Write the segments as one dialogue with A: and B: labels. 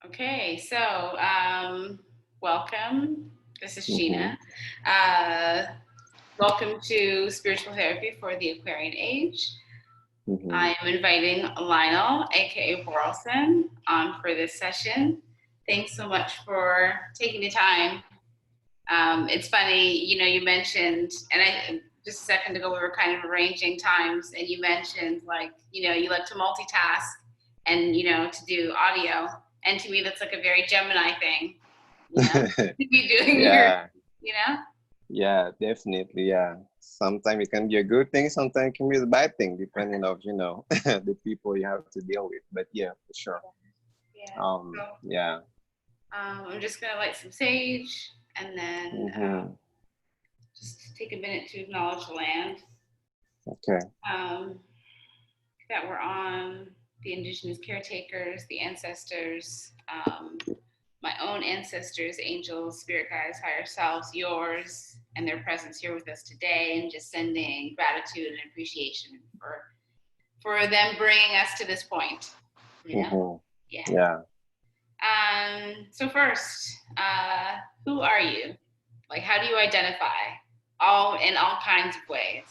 A: Okay, so welcome. This is
B: Mm-hmm.
A: Sheena. Uh, Welcome to Spiritual Therapy for the Aquarian Age.
B: Mm-hmm.
A: I am inviting Lionel, aka Borelson, on for this session. Thanks so much for taking the time. It's funny, you mentioned, and I just a second ago we were kind of arranging times, and you mentioned you like to multitask and to do audio, and to me that's like a very Gemini thing, to be doing your,
B: Yeah,
A: you know.
B: yeah, definitely. Yeah. Sometimes it can be a good thing, sometimes it can be a bad thing, depending of, the people you have to deal with. But yeah, for sure.
A: Yeah. So
B: Yeah.
A: I'm just gonna light some sage, and then
B: Mm-hmm.
A: just take a minute to acknowledge the land
B: Okay.
A: um, that we're on, the indigenous caretakers, the ancestors, my own ancestors, angels, spirit guides, higher selves, yours, and their presence here with us today, and just sending gratitude and appreciation for them bringing us to this point. You know,
B: Mm-hmm.
A: yeah.
B: Yeah.
A: So first, who are you? Like, how do you identify? All in all kinds of ways.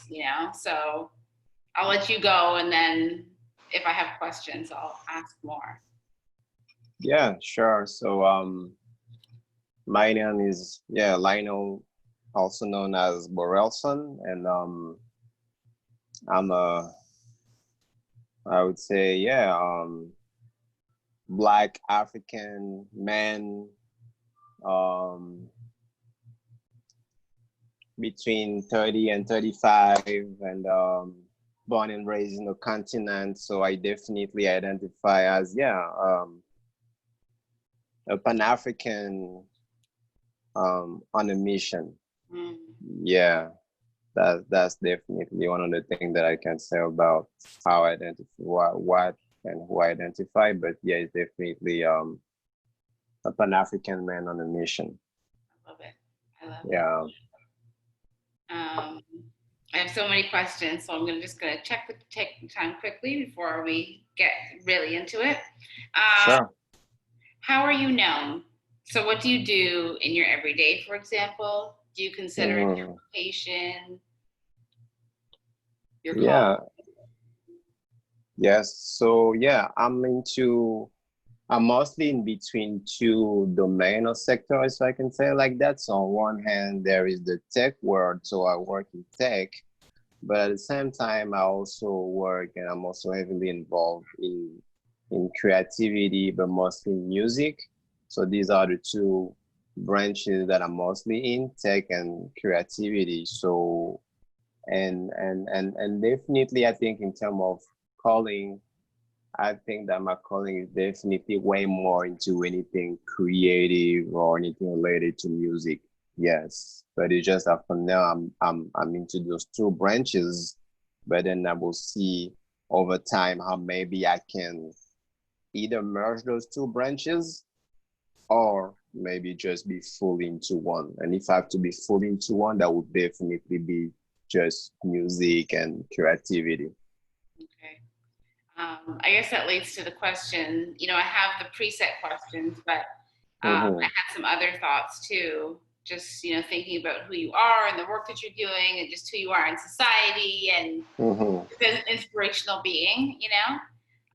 A: So I'll let you go, and then if I have questions, I'll ask more.
B: Yeah, sure. So my name is Lionel, also known as Borelson, and I'm a I would say Black African man, um between 30 and 35, and born and raised in the continent. So I definitely identify as a Pan-African on a mission.
A: Mm.
B: Yeah, that's definitely one of the things that I can say about how I identify what and who I identify. But yeah, it's definitely a Pan-African man on a mission.
A: I love it. I love it.
B: Yeah,
A: Um, I have so many questions, so I'm just gonna take the time quickly before we get really into it. Um,
B: sure.
A: how are you known? So, what do you do in your everyday, for example? Do you consider it
B: Hmm.
A: your vocation, your call?
B: Yeah, yes. So yeah, I'm mostly in between two domain or sectors, if I can say it like that. So on one hand, there is the tech world, so I work in tech, but at the same time, I also work and I'm also heavily involved in creativity, but mostly music. So these are the two branches that I'm mostly in, tech and creativity. So and definitely, I think in terms of calling, I think that my calling is definitely way more into anything creative or anything related to music. Yes, but it's just that for now I'm into those two branches, but then I will see over time how maybe I can either merge those two branches or maybe just be fully into one. And if I have to be fully into one, that would definitely be just music and creativity.
A: Okay. I guess that leads to the question. I have the preset questions, but I
B: Mm-hmm.
A: had some other thoughts too. Just thinking about who you are and the work that you're doing, and just who you are in society, and
B: Mm-hmm.
A: as an inspirational being.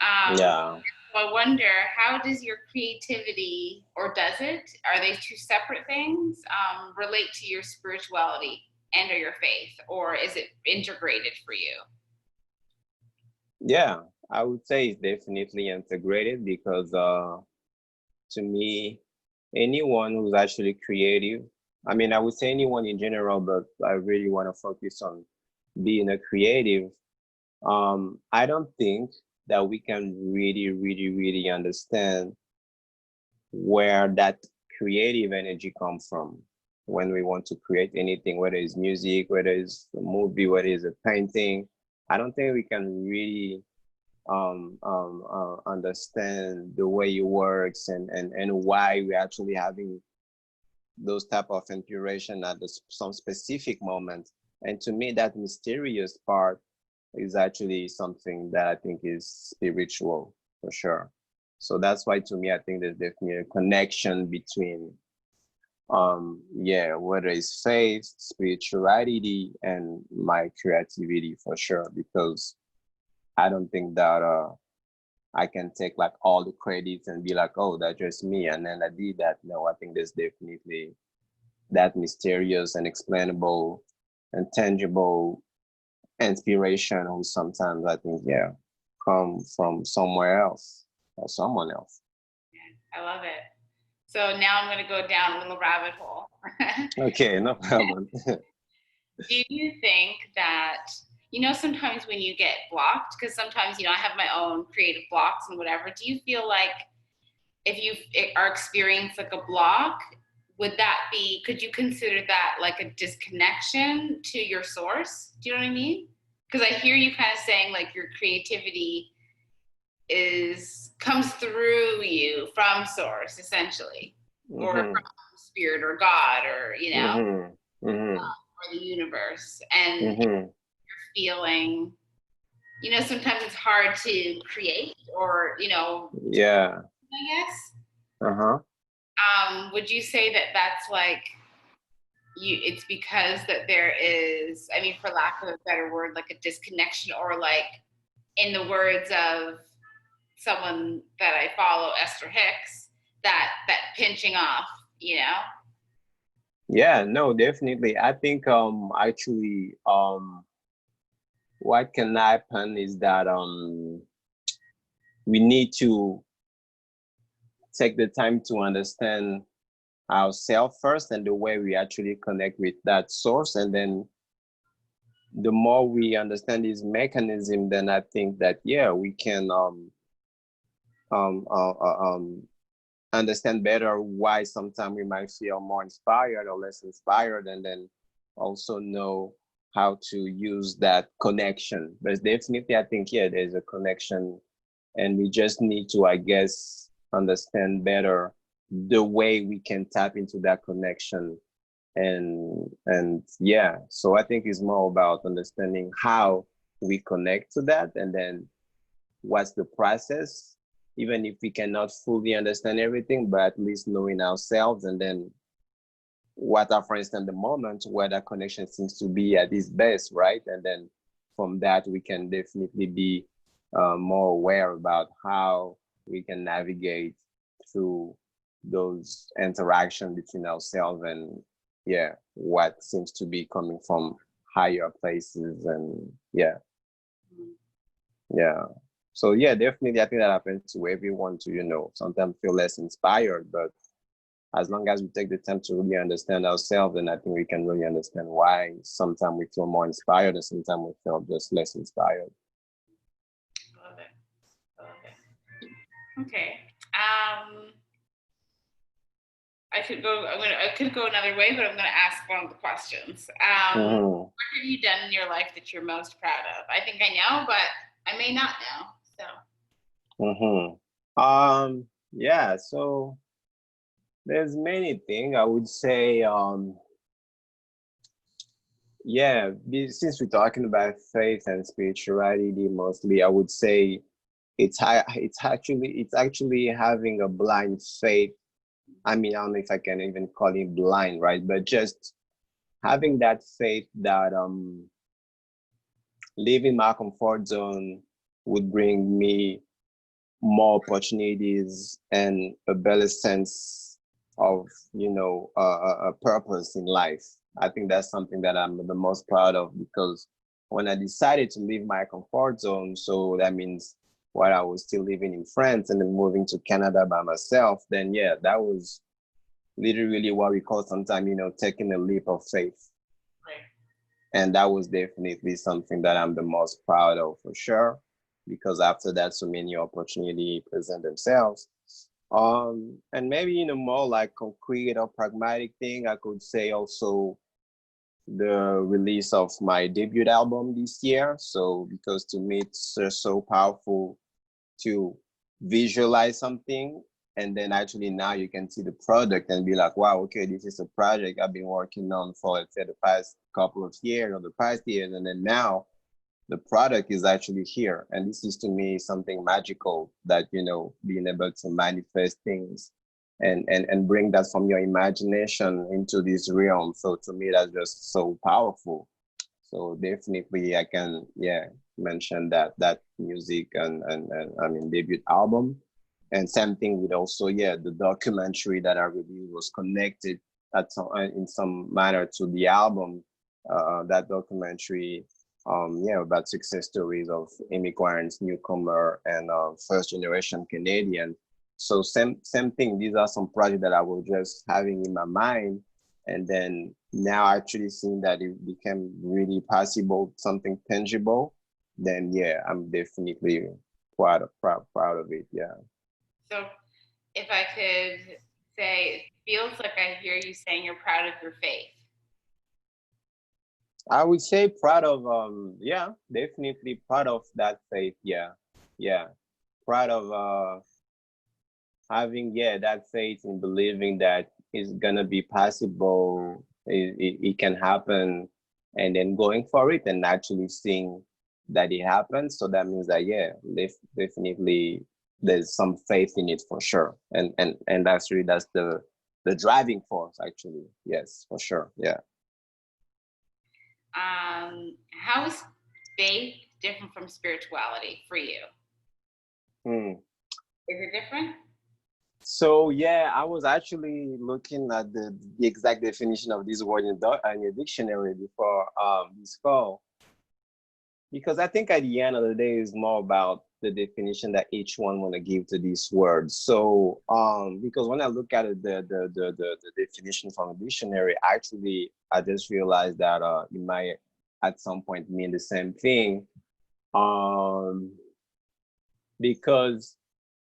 A: Um,
B: Yeah.
A: so I wonder, how does your creativity, or does it? Are they two separate things? Relate to your spirituality and or your faith, or is it integrated for you?
B: Yeah, I would say it's definitely integrated because to me, anyone who's actually creative, I mean, I would say anyone in general, but I really want to focus on being a creative. I don't think that we can really understand where that creative energy comes from when we want to create anything, whether it's music, whether it's a movie, whether it's a painting. I don't think we can really understand the way it works and why we're actually having those type of inspiration at some specific moment. And to me, that mysterious part is actually something that I think is spiritual for sure. So that's why to me, I think there's definitely a connection between, whether it's faith, spirituality, and my creativity for sure, because I don't think that I can take like all the credits and be like, oh, that's just me, and then I did that. No, I think there's definitely that mysterious and explainable and tangible inspiration who sometimes I think, come from somewhere else or someone else.
A: I love it. So now I'm going to go down a little rabbit hole.
B: Okay, no problem.
A: Do you think that, sometimes when you get blocked, because sometimes, I have my own creative blocks and whatever, do you feel like if you are experiencing like a block, could you consider that like a disconnection to your source? Do you know what I mean? Because I hear you kind of saying like your creativity comes through you from source, essentially, or from spirit or God, or, or the universe. And you're feeling, sometimes it's hard to create or,
B: Yeah.
A: I guess.
B: Uh-huh.
A: Would you say that that's like it's because that there is, I mean, for lack of a better word, like a disconnection, or like in the words of someone that I follow, Esther Hicks, that pinching off,
B: Yeah, no, definitely. I think actually what can happen is that we need to take the time to understand ourselves first and the way we actually connect with that source. And then the more we understand this mechanism, then I think that, we can understand better why sometimes we might feel more inspired or less inspired, and then also know how to use that connection. But definitely, I think, there's a connection, and we just need to, I guess, understand better the way we can tap into that connection. And so I think it's more about understanding how we connect to that, and then what's the process, even if we cannot fully understand everything, but at least knowing ourselves, and then what are, for instance, the moment where that connection seems to be at its best, right? And then from that, we can definitely be more aware about how we can navigate through those interactions between ourselves and what seems to be coming from higher places. And so definitely I think that happens to everyone to, sometimes feel less inspired, but as long as we take the time to really understand ourselves, then I think we can really understand why sometimes we feel more inspired and sometimes we feel just less inspired.
A: Love it. Okay. I could go another way, but I'm gonna ask one of the questions. What have you done in your life that you're most proud of? I think I know, but I may not know.
B: So there's many things I would say. Since we're talking about faith and spirituality mostly, I would say it's actually having a blind faith. I mean, I don't know if I can even call it blind, right? But just having that faith that leaving my comfort zone would bring me more opportunities and a better sense of, a purpose in life. I think that's something that I'm the most proud of, because when I decided to leave my comfort zone, so that means while I was still living in France and then moving to Canada by myself, then that was literally what we call sometimes, taking a leap of faith.
A: Right.
B: And that was definitely something that I'm the most proud of for sure, because after that, so many opportunities present themselves. And maybe more like concrete or pragmatic thing, I could say also the release of my debut album this year. So because to me it's so powerful to visualize something, and then actually now you can see the product and be like, wow, okay, this is a project I've been working on for, let's say, the past couple of years or the past years, and then now the product is actually here. And this is to me something magical, that, you know, being able to manifest things and bring that from your imagination into this realm. So to me, that's just so powerful. So definitely I can, yeah, mention that music and I mean debut album. And same thing with also, yeah, the documentary that I reviewed was connected at some, in some manner to the album. That documentary, yeah, about success stories of immigrants, newcomer, and first generation Canadian. So same thing. These are some projects that I was just having in my mind, and then now actually seeing that it became really possible, something tangible. Then yeah, I'm definitely proud of it. Yeah.
A: So if I could say, it feels like I hear you saying you're proud of your faith.
B: I would say proud of yeah, definitely proud of that faith. Yeah. Yeah. Proud of having, yeah, that faith in believing that it's gonna be possible, it can happen, and then going for it and actually seeing that it happens. So that means that, yeah, definitely there's some faith in it for sure. And that's really, that's the driving force actually. Yes, for sure. Yeah.
A: How is faith different from spirituality for you?
B: Hmm.
A: Is it different?
B: So yeah, I was actually looking at the exact definition of this word in your dictionary before this call, because I think at the end of the day it's more about the definition that each one want to give to these words. So because when I look at it, the definition from the dictionary, actually I just realized that it might at some point mean the same thing. Um because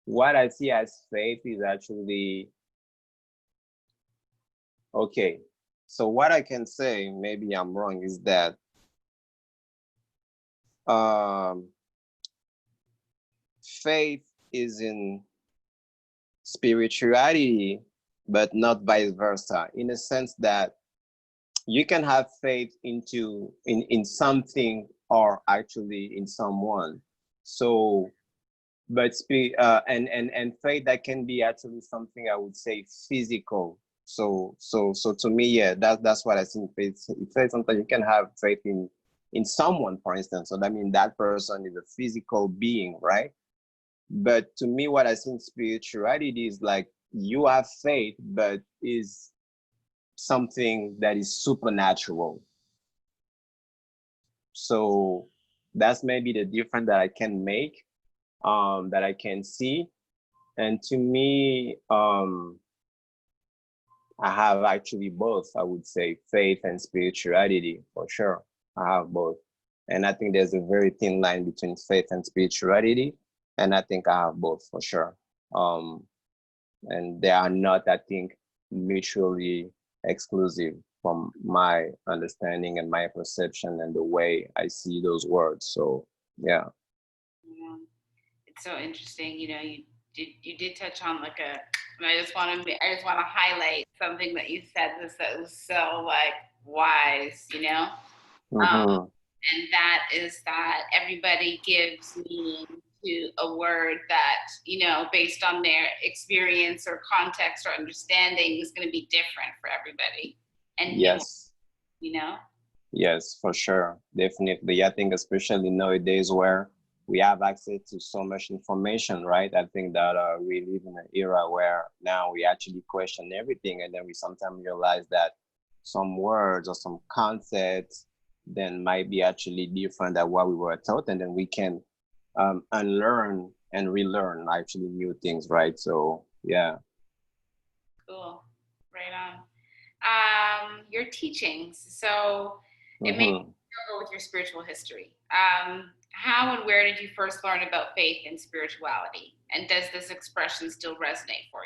B: what I see as faith is actually, okay, so what I can say, maybe I'm wrong, is that um, faith is in spirituality, but not vice versa, in a sense that you can have faith in something or actually in someone. So, but and faith that can be actually something I would say physical. So to me, yeah, that's what I think. Faith sometimes you can have faith in someone, for instance. So that means that person is a physical being, right? But to me, what I think spirituality is like, you have faith, but is something that is supernatural. So that's maybe the difference that I can make, that I can see. And to me, I have actually both, I would say, faith and spirituality for sure. I have both. And I think there's a very thin line between faith and spirituality. And I think I have both for sure. And they are not, I think, mutually exclusive from my understanding and my perception and the way I see those words. So, yeah.
A: Yeah. It's so interesting. You know, you did touch on like a, and I just want to highlight something that you said that was so like wise.
B: Mm-hmm.
A: And that is that everybody gives meaning to a word that, based on their experience or context or understanding is going to be different for everybody and
B: Yes.
A: you know?
B: Yes, for sure. Definitely. I think especially nowadays where we have access to so much information, right? I think that we live in an era where now we actually question everything, and then we sometimes realize that some words or some concepts then might be actually different than what we were taught, and then we can unlearn and relearn actually new things, right? So yeah.
A: Cool. Right on. Your teachings. So it may
B: Mm-hmm.
A: go with your spiritual history. How and where did you first learn about faith and spirituality? And does this expression still resonate for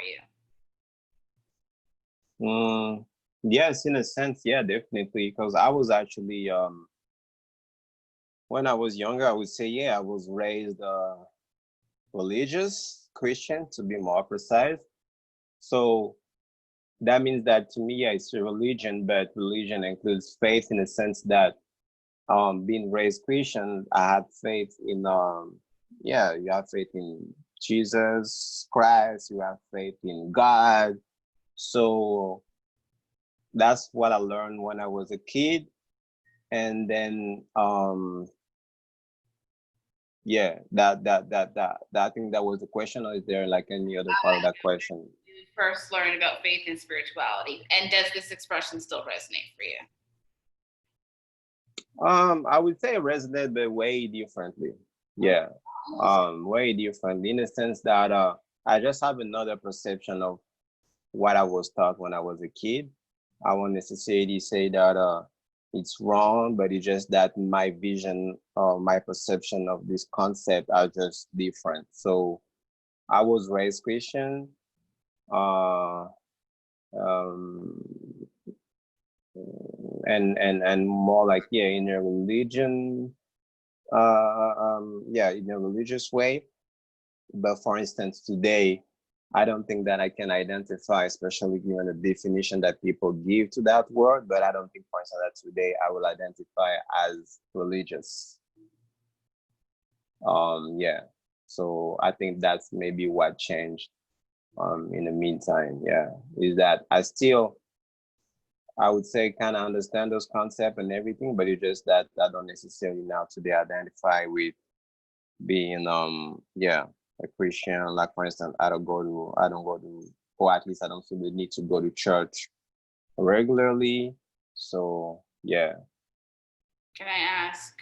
A: you?
B: Yes, in a sense, yeah, definitely. Because I was actually when I was younger, I would say, yeah, I was raised religious Christian, to be more precise. So that means that to me, yeah, it's a religion, but religion includes faith in the sense that being raised Christian, I had faith in yeah, you have faith in Jesus Christ, you have faith in God. So that's what I learned when I was a kid. And then yeah, that I think that was the question, or is there like any other part of that question?
A: You first learned about faith and spirituality, and does this expression still resonate for you?
B: I would say resonate, but way differently. Yeah, way different in the sense that I just have another perception of what I was taught when I was a kid. I won't necessarily say that it's wrong, but it's just that my vision or my perception of this concept are just different. So I was raised Christian, uh, um, and more like, yeah, in a religion, yeah, in a religious way. But for instance, today, I don't think that I can identify, especially given the definition that people give to that word. But I don't think, for instance, that today I will identify as religious. Yeah. So I think that's maybe what changed. In the meantime, yeah, is that I would say, kind of understand those concepts and everything, but it's just that I don't necessarily now today identify with being yeah, a Christian. Like for instance, I don't go to, or at least I don't feel the need to go to church regularly. So yeah.
A: Can I ask,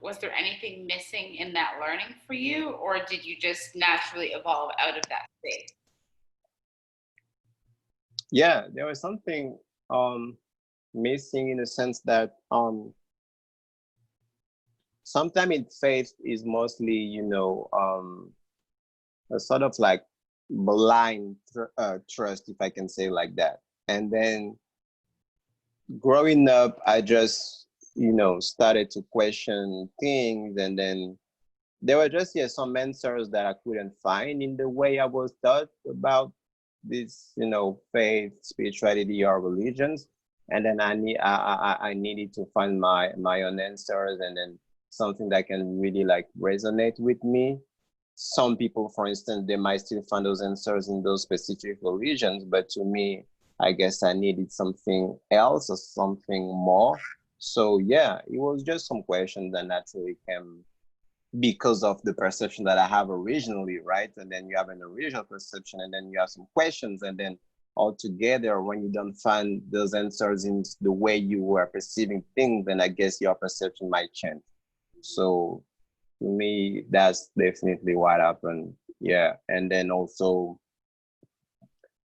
A: was there anything missing in that learning for you, or did you just naturally evolve out of that space?
B: Yeah, there was something missing in the sense that sometimes in faith is mostly, a sort of like blind trust, if I can say like that. And then growing up, I just, started to question things. And then there were just, yeah, some answers that I couldn't find in the way I was taught about this, faith, spirituality, or religions. And then I needed to find my own answers, and then something that can really like resonate with me. Some people, for instance, they might still find those answers in those specific religions, but to me, I guess I needed something else or something more. So yeah, it was just some questions that naturally came because of the perception that I have originally, right? And then you have an original perception, and then you have some questions, and then altogether, when you don't find those answers in the way you were perceiving things, then I guess your perception might change. So to me, that's definitely what happened. Yeah. And then also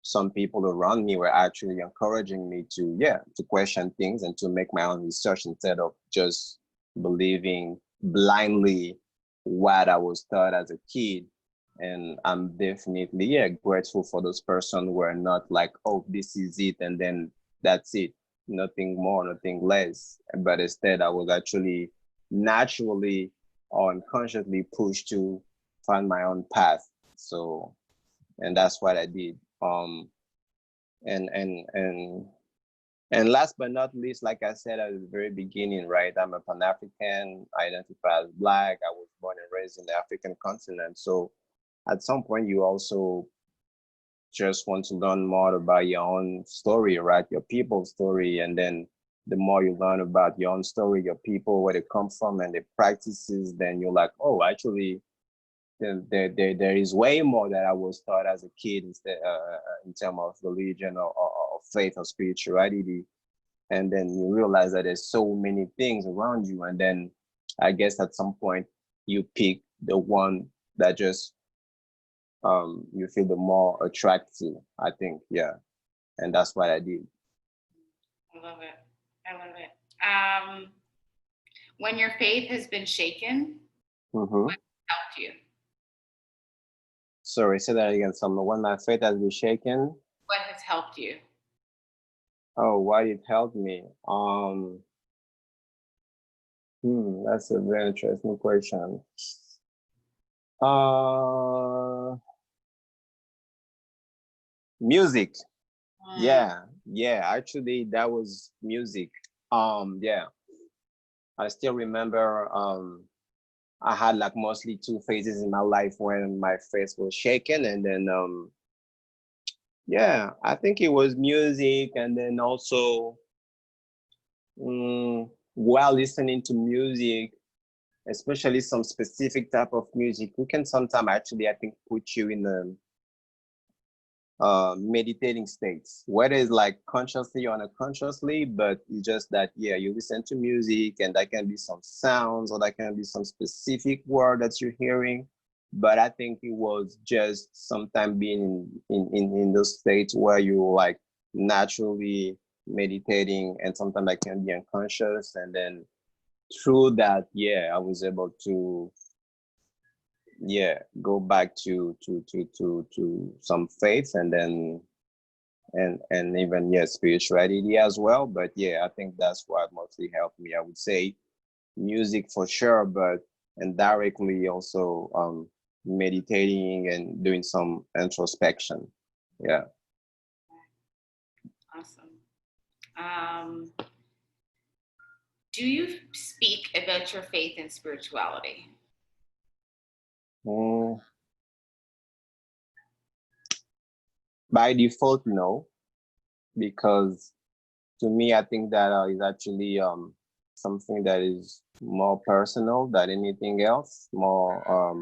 B: some people around me were actually encouraging me to, yeah, to question things and to make my own research instead of just believing blindly what I was taught as a kid. And I'm definitely, yeah, grateful for those persons who are not like, oh, this is it, and then that's it, nothing more, nothing less. But instead, I was actually naturally or unconsciously pushed to find my own path. So, and that's what I did. And and and and last but not least, like I said at the very beginning, right? I'm a Pan-African, I identify as Black. I was born and raised in the African continent. So at some point, you also just want to learn more about your own story, right? Your people's story. And then the more you learn about your own story, your people, where they come from, and the practices, then you're like, oh, actually, there is way more that I was taught as a kid instead, in terms of religion or faith or spirituality. And then you realize that there's so many things around you. And then I guess at some point you pick the one that just you feel the more attractive, I think. Yeah. And that's what I did.
A: I love it. I love it. When your faith has been shaken, what helped you?
B: Sorry, say that again. Someone, when my faith has been shaken.
A: What has helped you?
B: Oh, why it helped me? That's a very interesting question. Music. Yeah. Actually, that was music. Yeah. I still remember I had like mostly two phases in my life when my face was shaken, and then yeah, I think it was music, and then also while listening to music, especially some specific type of music, we can sometimes actually, I think, put you in a meditating states, whether it's like consciously or unconsciously, but it's just that, yeah, you listen to music and that can be some sounds or that can be some specific word that you're hearing. But I think it was just sometime being in those states where you like naturally meditating, and sometimes I can be unconscious. And then through that, yeah, I was able to, yeah, go back to some faith, and then and even, yeah, spirituality as well. But yeah, I think that's what mostly helped me. I would say music for sure, but indirectly also meditating and doing some introspection. Yeah.
A: Awesome. Do you speak about your faith and spirituality?
B: Mm, by default, no, because to me, I think that is actually something that is more personal than anything else, more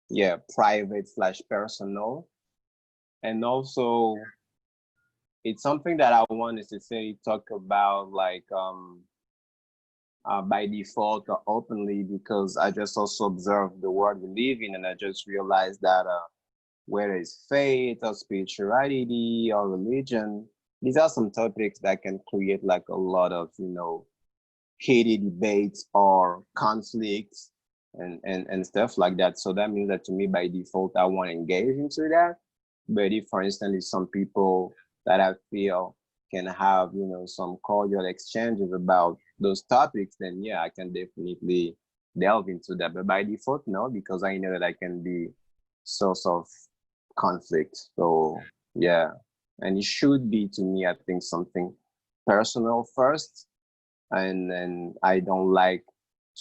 B: yeah, private slash personal. And also it's something that I want to say talk about like by default or openly, because I just also observe the world we live in, and I just realized that whether it's faith or spirituality or religion, these are some topics that can create like a lot of, heated debates or conflicts and stuff like that. So that means that to me, by default, I want to engage into that. But if, for instance, if some people that I feel can have, some cordial exchanges about those topics, then yeah, I can definitely delve into that. But by default, no, because I know that I can be source of conflict. So yeah, and it should be, to me, I think, something personal first, and then I don't like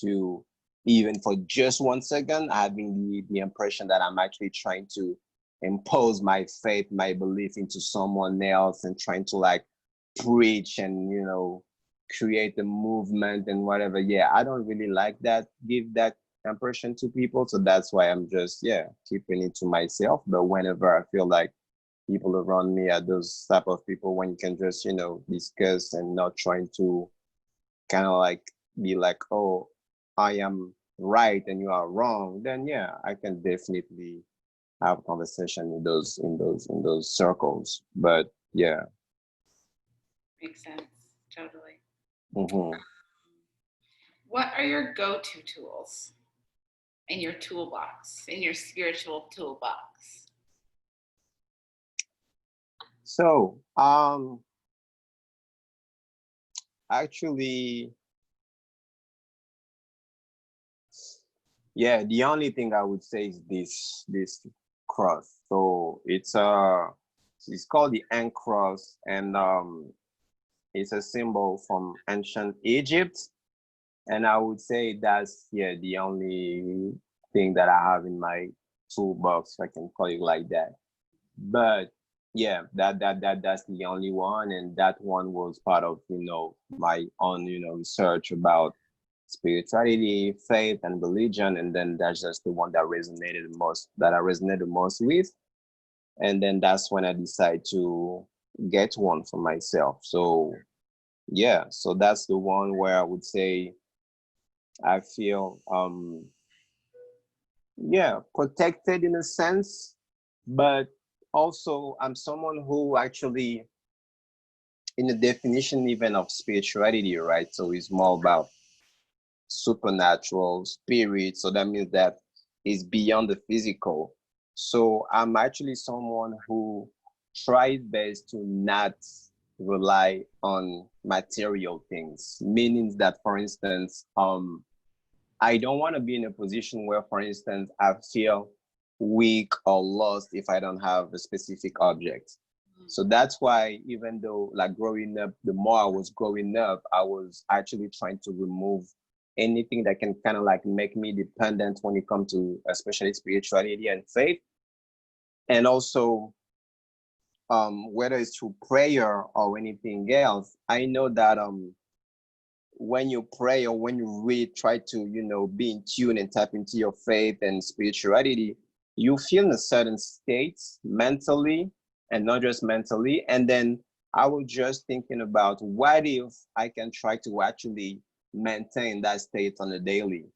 B: to, even for just 1 second, having the impression that I'm actually trying to impose my faith, my belief into someone else, and trying to like preach and create a movement and whatever. Yeah, I don't really like that, give that impression to people. So that's why I'm just, yeah, keeping it to myself. But whenever I feel like people around me are those type of people when you can just discuss and not trying to kind of like be like, oh, I am right and you are wrong, then yeah, I can definitely have a conversation in those circles. But yeah.
A: Makes sense. Totally.
B: Mm-hmm.
A: What are your go-to tools in your toolbox, in your spiritual toolbox?
B: So actually, yeah, the only thing I would say is this cross. So it's called the ant cross, and it's a symbol from ancient Egypt. And I would say that's, yeah, the only thing that I have in my toolbox, if I can call it like that. But yeah, that's the only one, and that one was part of my own research about spirituality, faith, and religion, and then that's just the one that I resonated most with, and then that's when I decided to get one for myself. So yeah, so that's the one where I would say I feel yeah, protected in a sense, but also I'm someone who actually, in the definition even of spirituality, right? So it's more about supernatural spirit. So that means that it's beyond the physical. So I'm actually someone who tries best to not rely on material things, meaning that, for instance, I don't want to be in a position where, for instance, I feel weak or lost if I don't have a specific object. So that's why, even though like growing up, the more I was growing up, I was actually trying to remove anything that can kind of like make me dependent when it comes to especially spirituality and faith. And also, whether it's through prayer or anything else, I know that when you pray or when you really try to, be in tune and tap into your faith and spirituality, you feel in a certain state mentally, and not just mentally. And then I was just thinking about what if I can try to actually maintain that state on a daily,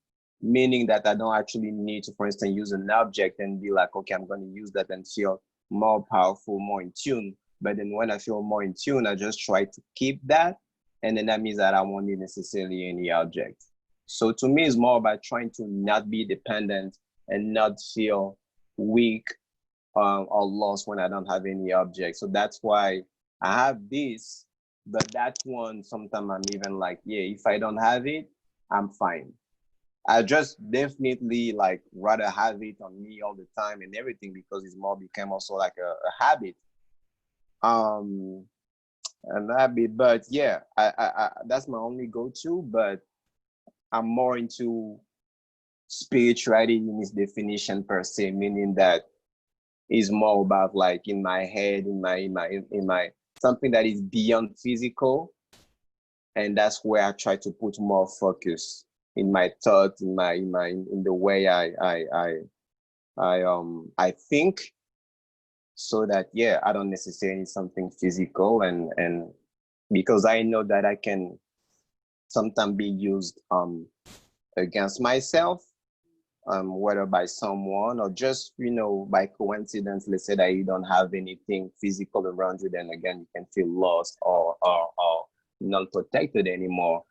B: meaning that I don't actually need to, for instance, use an object and be like, okay, I'm going to use that and feel more powerful, more in tune. But then when I feel more in tune, I just try to keep that. And then that means that I won't need necessarily any object. So to me, it's more about trying to not be dependent and not feel weak or lost when I don't have any object. So that's why I have this, but that one, sometimes I'm even like, yeah, if I don't have it, I'm fine. I just definitely like rather have it on me all the time and everything, because it's more became also like a habit. An habit, but yeah, I that's my only go-to, but I'm more into spirituality in its definition per se, meaning that is more about like in my head, in my something that is beyond physical, and that's where I try to put more focus in my thoughts, in the way I think, so that yeah, I don't necessarily need something physical, and because I know that I can sometimes be used against myself, whether by someone or just, by coincidence. Let's say that you don't have anything physical around you, then again, you can feel lost or not protected anymore.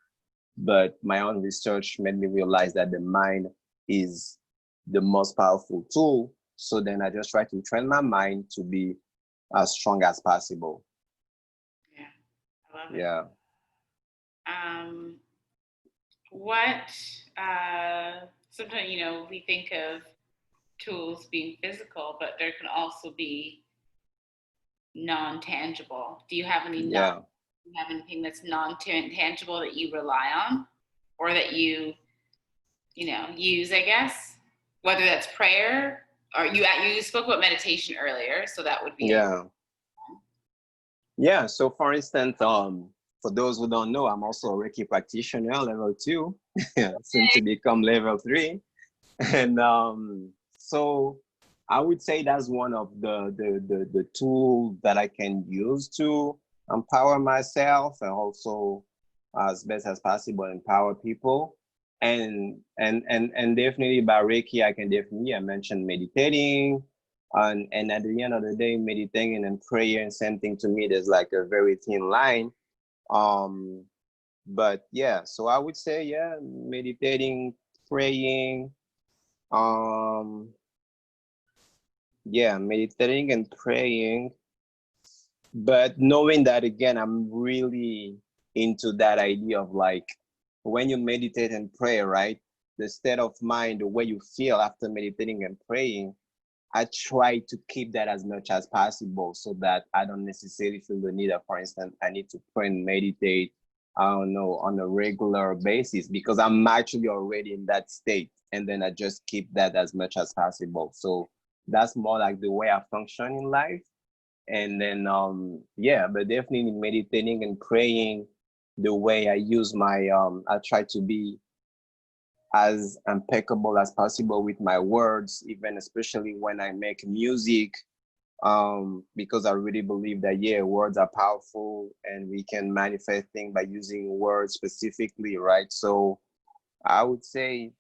B: But my own research made me realize that the mind is the most powerful tool. So then I just try to train my mind to be as strong as possible.
A: Yeah, I love it.
B: Yeah.
A: What sometimes, we think of tools being physical, but there can also be non-tangible. Do you have any
B: Yeah.
A: do you have anything that's non-tangible that you rely on, or that you use, I guess, whether that's prayer, or you spoke about meditation earlier, so that would be
B: Yeah. Yeah. So for instance, for those who don't know, I'm also a Reiki practitioner, level 2, soon to become level 3. And so I would say that's one of the tools that I can use to empower myself, and also as best as possible empower people. And definitely by Reiki, I can definitely, I mentioned meditating. And at the end of the day, meditating and prayer and same thing to me, there's like a very thin line. Um, but yeah, so I would say, yeah, meditating, praying, yeah, meditating and praying, but knowing that again, I'm really into that idea of like, when you meditate and pray, right, the state of mind, the way you feel after meditating and praying, I try to keep that as much as possible, so that I don't necessarily feel the need of, for instance, I need to pray and meditate, I don't know, on a regular basis, because I'm actually already in that state. And then I just keep that as much as possible. So that's more like the way I function in life. And then, yeah, but definitely meditating and praying, the way I use my, I try to be as impeccable as possible with my words, even especially when I make music, because I really believe that, yeah, words are powerful and we can manifest things by using words specifically, right? So I would say,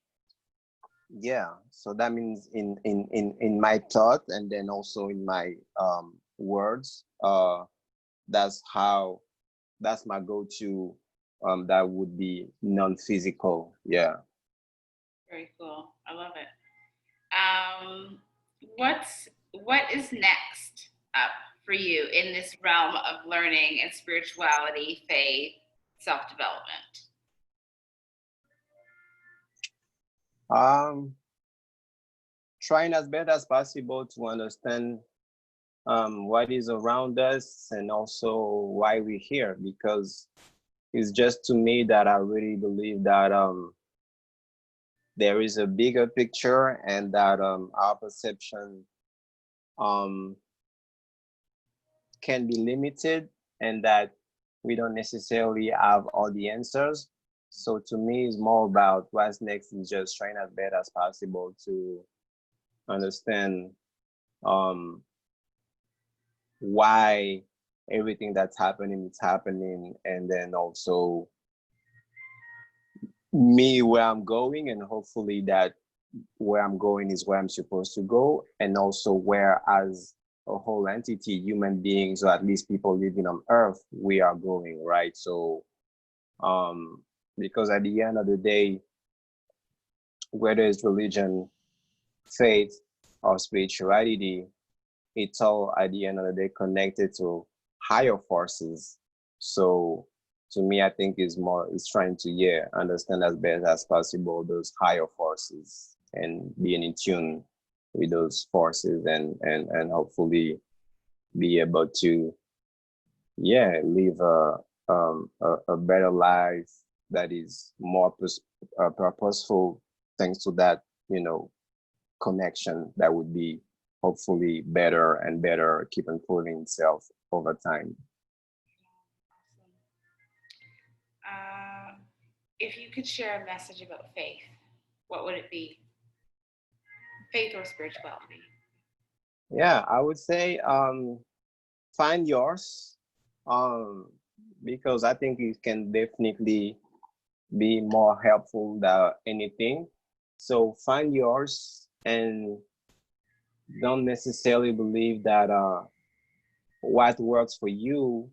B: yeah, so that means in my thought, and then also in my words, that's my go-to, that would be non-physical. Yeah.
A: very cool. I love it. Um, what is next up for you in this realm of learning and spirituality, faith, self-development?
B: Trying as best as possible to understand what is around us, and also why we're here, because it's just to me that I really believe that there is a bigger picture, and that our perception um, can be limited, and that we don't necessarily have all the answers. So to me, it's more about what's next is just trying as best as possible to understand um, why everything that's happening is happening, and then also me where I'm going, and hopefully that where I'm going is where I'm supposed to go, and also where as a whole entity, human beings, or at least people living on Earth, we are going, right? So because at the end of the day, whether it's religion, faith, or spirituality, it's all at the end of the day connected to higher forces. So to me, I think it's trying to, yeah, understand as best as possible those higher forces and being in tune with those forces, and hopefully be able to, yeah, live a better life that is more purposeful, thanks to that, connection that would be hopefully better and better, keep improving itself over time.
A: If you could share a message about faith, what would it be? Faith or spirituality?
B: Yeah, I would say find yours, because I think it can definitely be more helpful than anything. So find yours, and don't necessarily believe that what works for you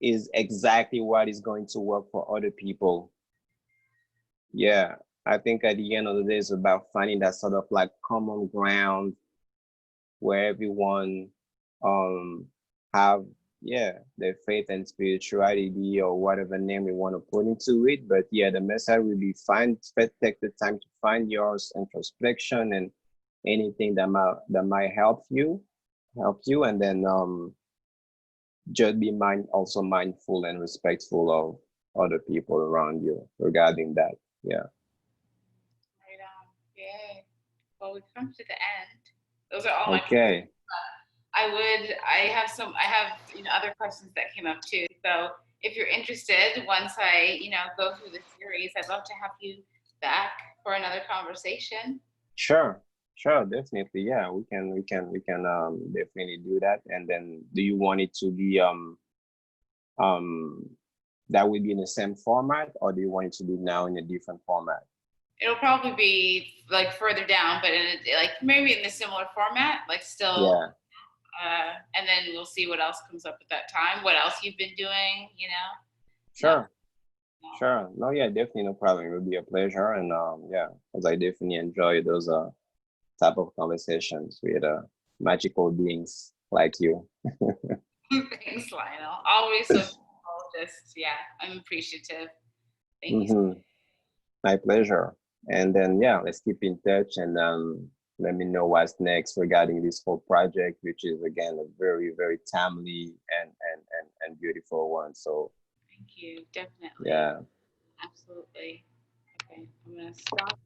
B: is exactly what is going to work for other people. Yeah, I think at the end of the day, it's about finding that sort of like common ground where everyone um have, yeah, their faith and spirituality, or whatever name we want to put into it. But yeah, the message will be take the time to find yours, introspection, and anything that might help you, and then just be also mindful and respectful of other people around you regarding that. Yeah.
A: Right on. Yay. Well, we've come to the end. Those are all my questions.
B: Okay.
A: I have other questions that came up too. So if you're interested, once I go through the series, I'd love to have you back for another conversation.
B: Sure. Sure, definitely. Yeah, we can definitely do that. And then do you want it to be um that will be in the same format, or do you want it to be now in a different format?
A: It'll probably be like further down, but like maybe in a similar format, like still.
B: Yeah.
A: And then we'll see what else comes up at that time. What else you've been doing?
B: Sure.
A: No.
B: Sure. No, yeah, definitely, no problem. It would be a pleasure. And yeah, because I definitely enjoy those type of conversations with magical beings like you.
A: Thanks, Lionel. Always so cool. Just I'm appreciative. Thank you.
B: Mm-hmm. My pleasure. And then yeah, let's keep in touch, and let me know what's next regarding this whole project, which is again a very, very timely and beautiful one. So
A: Thank you. Definitely.
B: yeah.
A: Absolutely. Okay, I'm gonna stop.